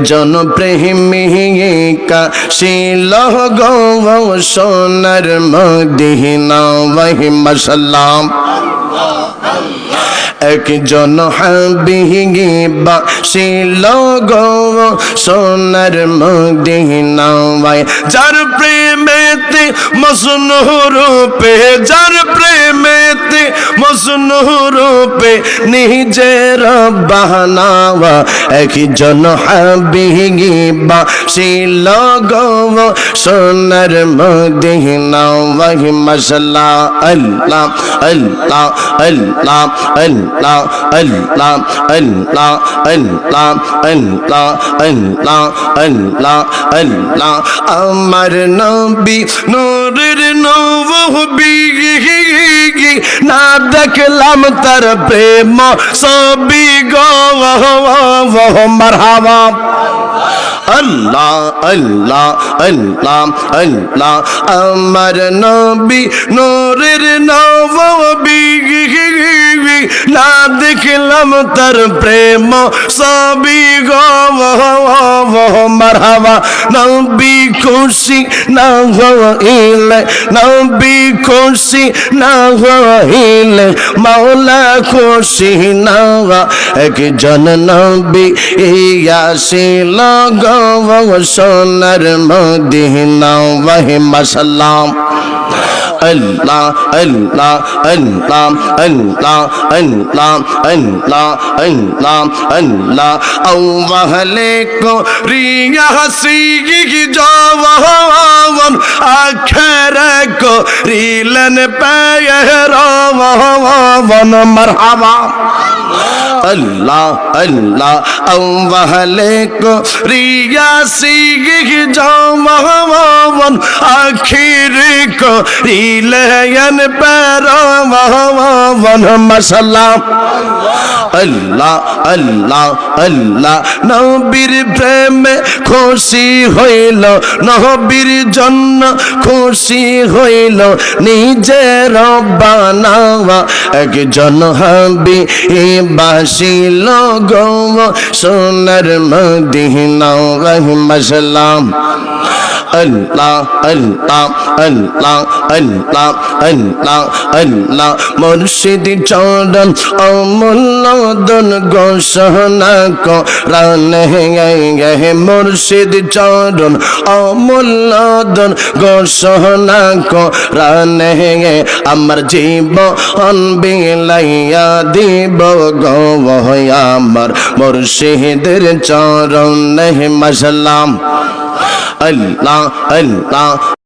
জনপ্রেমিকা শিল গো সোনার মদিনা ওয়াহিমা সালাম একজন হাবিবা শিল গো সোনার মদিনা যার প্রেমেতে মজনু রূপে যার প্রেমেতে মজনু রূপে নিজের বাহানাওয়া একজন হাবিবা শিল গো সোনার মদিনা ওয়াহিমা সালাম আল্লাহ আল্লাহ আল্লাহ আল্লাহ আল্লাহ আল্লাহ আল্লাহ আল্লাহ আল্লাহ আল্লাহ আল্লাহ আমার নবী নূরের নবী না দেখলাম তার প্রেম ছবি গো মারহাবা আল্লাহ আল্লাহ আল্লাহ আল্লাহ আমার নবী নূরের নবী না দেখলাম তার প্রেম ছবি গো মারহাবা নবী খুশি না হইলে নবী খুশি না হইলে মাওলা খুশি না একজন নবী ইয়াসিল গো সোনার মদিনা ওয়াহিমা সালাম আল্লাহ আল্লাহ আল্লাহ আল্লাহ আল্লাহ আল্লাহ আল্লাহ আল্লাহ আওয়াহলে কো রিয়া হাসি জওয়ান আখরে কো রিলেন পেয়রাওয়ান মারহাবা আল্লাহ আল্লাহ আওয়াহলে কো রিয়া সি জওয়ান আখিরে কো রিলেন পেয়রাওয়ান মাশাআল্লাহ আল্লাহ আল্লাহ আল্লাহ নবীর প্রেমে খুশি হইল নবীর জন্য খুশি হইল নিজের বানাওয়া একজন হাবিবা শিল গো সোনার মদিনা ওয়াহিমা সালাম আল্লাহ আল্লাহ আল্লাহ আল্লাহ আল্লাহ আল্লাহ মুর্শিদ চরণ অমূল্য দন ঘোষণা কোরআন হে মুর্শিদ চরণ অমূল্য দন ঘোষণা কোরআন হে আমার জীবন বিলাইয়া দিব গো আমার মুর্শিদের চরণ হে মাশাআল্লাহ আল্লাহ আল্লাহ